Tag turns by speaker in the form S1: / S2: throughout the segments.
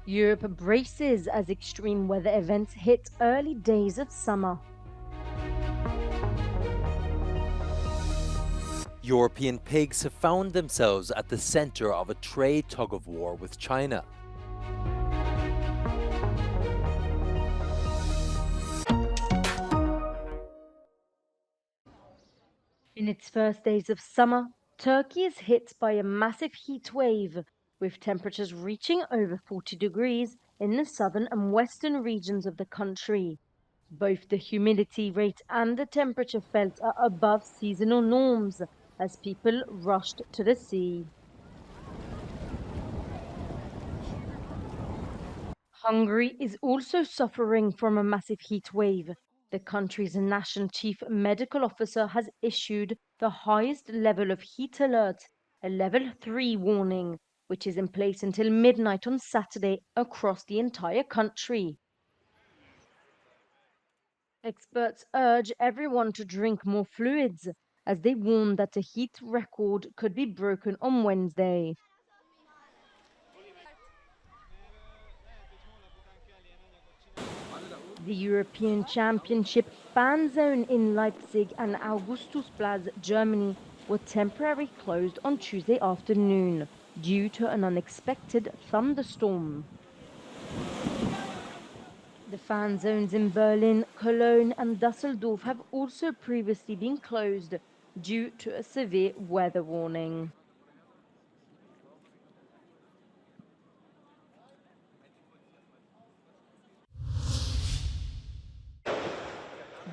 S1: Europe braces as extreme weather events hit early days of summer.
S2: European pigs have found themselves at the center of a trade tug-of-war with China.
S1: In its first days of summer, Turkey is hit by a massive heat wave, with temperatures reaching over 40 degrees in the southern and western regions of the country. Both the humidity rate and the temperature felt are above seasonal norms as people rushed to the sea. Hungary is also suffering from a massive heat wave. The country's national chief medical officer has issued the highest level of heat alert, a level 3 warning, which is in place until midnight on Saturday across the entire country. Experts urge everyone to drink more fluids, as they warn that the heat record could be broken on Wednesday. The European Championship fan zone in Leipzig and Augustusplatz, Germany, were temporarily closed on Tuesday afternoon due to an unexpected thunderstorm. The fan zones in Berlin, Cologne, and Dusseldorf have also previously been closed due to a severe weather warning.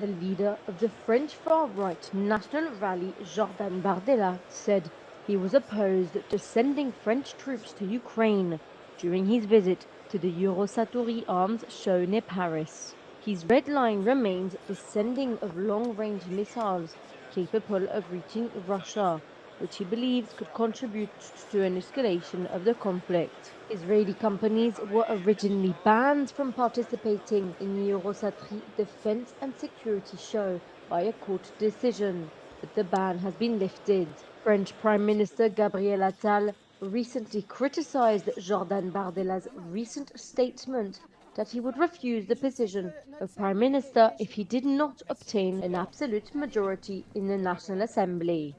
S1: The leader of the French far-right National Rally, Jordan Bardella, said he was opposed to sending French troops to Ukraine during his visit to the Eurosatory arms show near Paris. His red line remains the sending of long-range missiles capable of reaching Russia, which he believes could contribute to an escalation of the conflict. Israeli companies were originally banned from participating in the Eurosatory Defense and Security Show by a court decision, but the ban has been lifted. French Prime Minister Gabriel Attal recently criticized Jordan Bardella's recent statement that he would refuse the position of Prime Minister if he did not obtain an absolute majority in the National Assembly.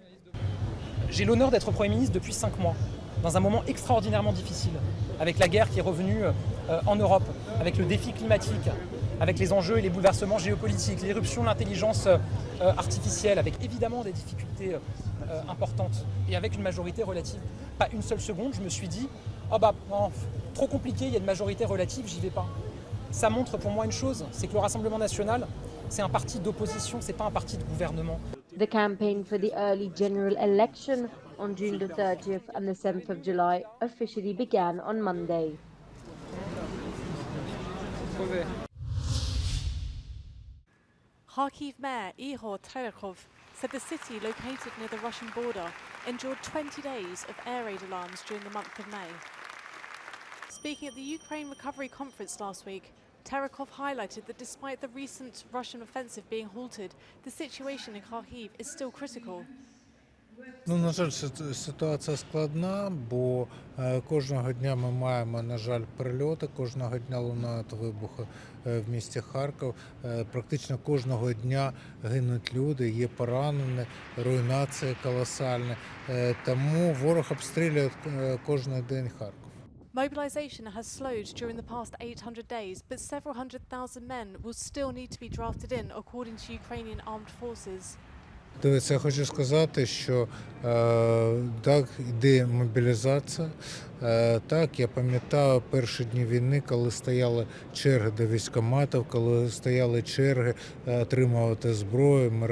S3: J'ai l'honneur d'être Premier ministre depuis 5 mois, dans un moment extraordinairement difficile, avec la guerre qui est revenue en Europe, avec le défi climatique, avec les enjeux et les bouleversements géopolitiques, l'éruption de l'intelligence artificielle, avec évidemment des difficultés importantes, et avec une majorité relative. Pas une seule seconde, je me suis dit « Oh bah, non, trop compliqué, il y a une majorité relative, j'y vais pas ». Ça montre pour moi une chose, c'est que le Rassemblement national, c'est un parti d'opposition, c'est pas un parti de gouvernement.
S1: The campaign for the early general election on June the 30th and the 7th of July officially began on Monday.
S4: Kharkiv Mayor Ihor Terekhov said the city located near the Russian border endured 20 days of air raid alarms during the month of May. Speaking at the Ukraine Recovery Conference last week, Terekhov highlighted that despite the recent Russian offensive being halted, the situation in Kharkiv is still critical.
S5: Ну, на жаль, ситуація складна, бо кожного дня ми маємо, на жаль, прильоти, кожного дня лунають вибухи в місті Харків. Практично кожного дня гинуть люди, є поранені, руйнації колосальні. Тому ворог обстрілює кожен день Харків.
S4: Mobilisation has slowed during the past 800 days, but several 100,000 men will still need to be drafted in, according to Ukrainian armed forces.
S5: Дивіться, я хочу сказати, що так, йде мобілізація. Так, я пам'ятаю перші дні війни, коли стояли черги до військкоматів, коли стояли черги отримувати зброю, ми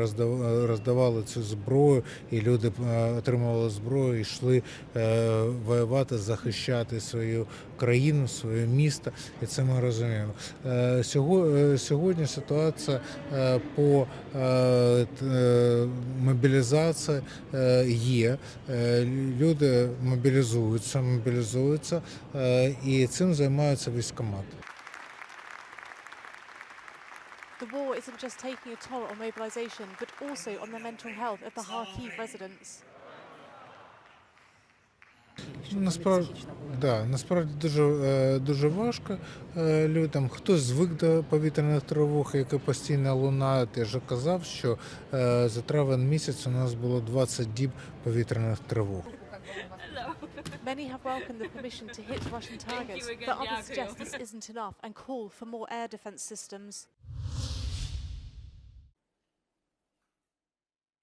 S5: роздавали цю зброю, і люди отримували зброю і йшли воювати, захищати свою країну, своє місто, і це ми розуміємо. Сьогодні ситуація по мобілізації є, люди мобілізуються, і цим займаються військкомати.
S4: The war isn't just taking a toll on mobilisation, but also on the mental health of the Kharkiv residents.
S5: Насправді дуже важко людям. Хтось звик до повітряних тривог, які постійно лунають. Я вже казав, що за травень місяць у нас було 20 діб повітряних тривог.
S4: Many have welcomed the permission to hit Russian targets, but others suggest this isn't enough and call for more air defence systems.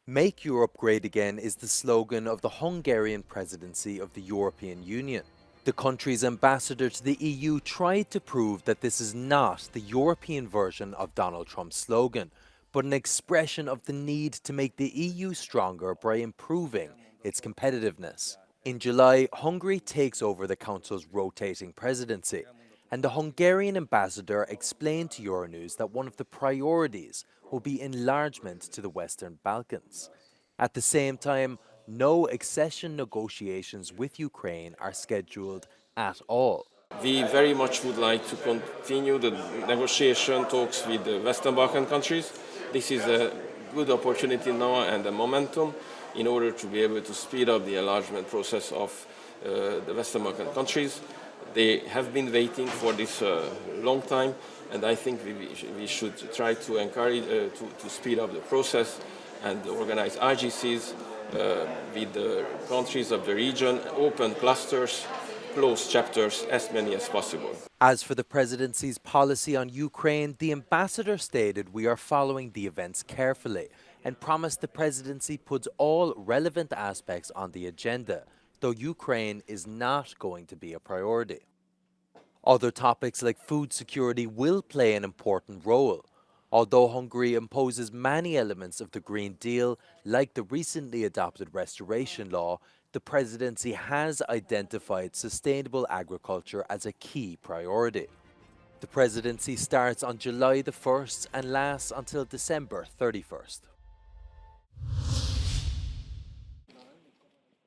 S2: Make Europe Great Again is the slogan of the Hungarian presidency of the European Union. The country's ambassador to the EU tried to prove that this is not the European version of Donald Trump's slogan, but an expression of the need to make the EU stronger by improving its competitiveness. In July, Hungary takes over the Council's rotating presidency, and the Hungarian ambassador explained to Euronews that one of the priorities will be enlargement to the Western Balkans. At the same time, no accession negotiations with Ukraine are scheduled at all.
S6: We very much would like to continue the negotiation talks with the Western Balkan countries. This is a good opportunity now and a momentum in order to be able to speed up the enlargement process of the Western Balkan countries. They have been waiting for this long time, and I think we should try to encourage to speed up the process and organize IGCs with the countries of the region, open clusters, close chapters, as many as possible.
S2: As for the presidency's policy on Ukraine, the ambassador stated we are following the events carefully and promised the presidency puts all relevant aspects on the agenda, though Ukraine is not going to be a priority. Other topics like food security will play an important role. Although Hungary imposes many elements of the Green Deal, like the recently adopted restoration law, the presidency has identified sustainable agriculture as a key priority. The presidency starts on July the 1st and lasts until December 31st.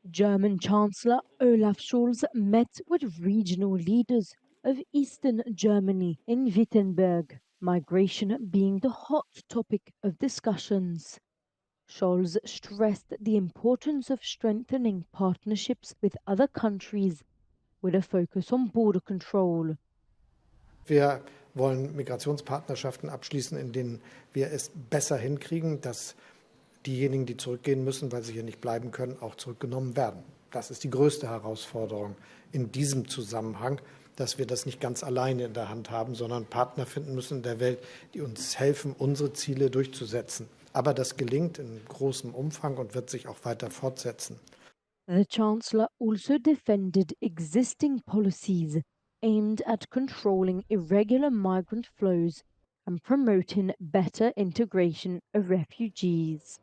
S1: German Chancellor Olaf Scholz met with regional leaders of Eastern Germany in Wittenberg, migration being the hot topic of discussions. Scholz stressed the importance of strengthening partnerships with other countries with a focus on border control.
S7: Wir wollen Migrationspartnerschaften abschließen, in denen wir es besser hinkriegen, dass diejenigen, die zurückgehen müssen, weil sie hier nicht bleiben können, auch zurückgenommen werden. Das ist die größte Herausforderung in diesem Zusammenhang, dass wir das nicht ganz alleine in der Hand haben, sondern Partner finden müssen in der Welt, die uns helfen, unsere Ziele durchzusetzen. Aber das gelingt in großem Umfang und wird sich auch weiter fortsetzen.
S1: The Chancellor also defended existing policies aimed at controlling irregular migrant flows and promoting better integration of refugees.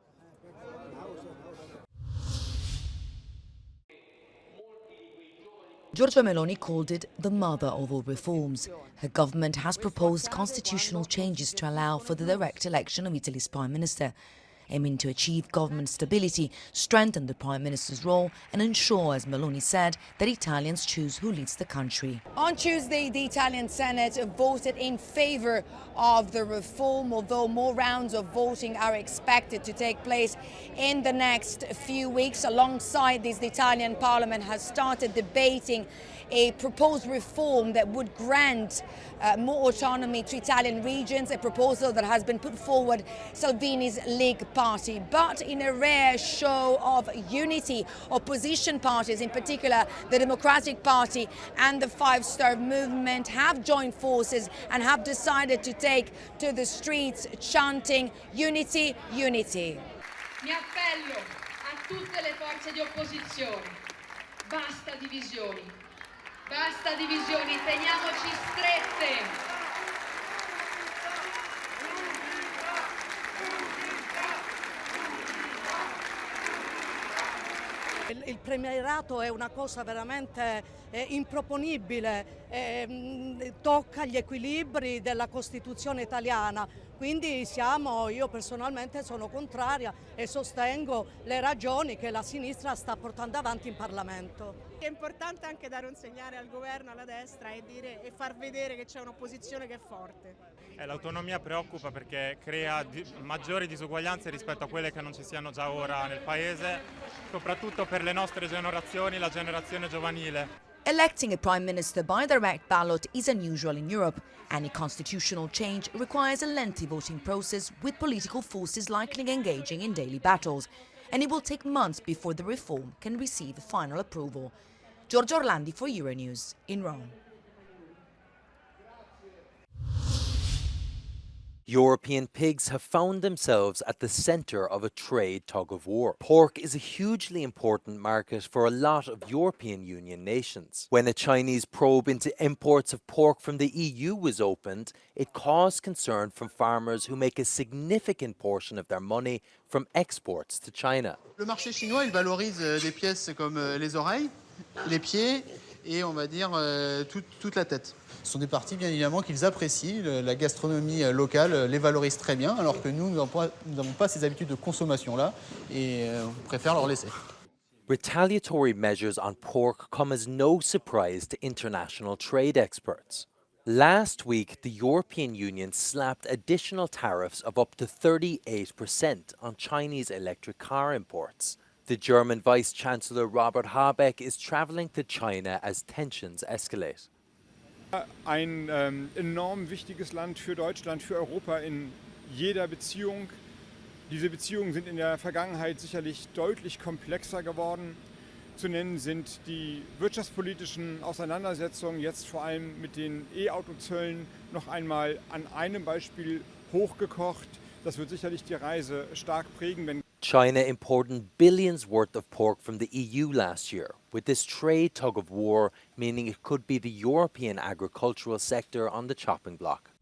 S8: Giorgia Meloni called it the mother of all reforms. Her government has proposed constitutional changes to allow for the direct election of Italy's Prime Minister, aiming to achieve government stability, strengthen the Prime Minister's role and ensure, as Meloni said, that Italians choose who leads the country.
S9: On Tuesday, the Italian Senate voted in favour of the reform, although more rounds of voting are expected to take place in the next few weeks. Alongside this, the Italian Parliament has started debating a proposed reform that would grant more autonomy to Italian regions, a proposal that has been put forward Salvini's League party. But in a rare show of unity, opposition parties, in particular the Democratic Party and the Five Star Movement, have joined forces and have decided to take to the streets chanting unity, unity.
S10: Mi appello a tutte le forze di opposizione. Basta divisioni. Basta divisioni, teniamoci strette.
S11: Il premierato è una cosa veramente improponibile, tocca gli equilibri della Costituzione italiana. Quindi io personalmente sono contraria e sostengo le ragioni che la sinistra sta portando avanti in Parlamento.
S12: È importante anche dare un segnale al governo, alla destra e far vedere che c'è un'opposizione che è forte.
S13: L'autonomia preoccupa perché crea maggiori disuguaglianze rispetto a quelle che non ci siano già ora nel Paese, soprattutto per le nostre generazioni, la generazione giovanile.
S8: Electing a prime minister by direct ballot is unusual in Europe. Any constitutional change requires a lengthy voting process with political forces likely engaging in daily battles, and it will take months before the reform can receive final approval. Giorgio Orlandi for Euronews in Rome.
S2: European pigs have found themselves at the centre of a trade tug-of-war. Pork is a hugely important market for a lot of European Union nations. When a Chinese probe into imports of pork from the EU was opened, it caused concern from farmers who make a significant portion of their money from exports to China.
S14: Le marché chinois, il valorise des pièces comme les oreilles, les pieds et on va dire toute la tête. Ce sont des parties bien évidemment qu'ils apprécient, la gastronomie locale les valorise très bien, alors que nous n'avons pas ces habitudes de consommation-là et on préfère leur laisser.
S2: Retaliatory measures on pork come as no surprise to international trade experts. Last week, the European Union slapped additional tariffs of up to 38% on Chinese electric car imports. The German Vice-Chancellor Robert Habeck is travelling to China as tensions escalate.
S15: Ein enorm wichtiges Land für Deutschland, für Europa in jeder Beziehung. Diese Beziehungen sind in der Vergangenheit sicherlich deutlich komplexer geworden. Zu nennen sind die wirtschaftspolitischen Auseinandersetzungen, jetzt vor allem mit den E-Autozöllen, noch einmal an einem Beispiel hochgekocht. Das wird sicherlich die Reise stark prägen, wenn
S2: China imported billions worth of pork from the EU last year, with this trade tug-of-war meaning it could be the European agricultural sector on the chopping block.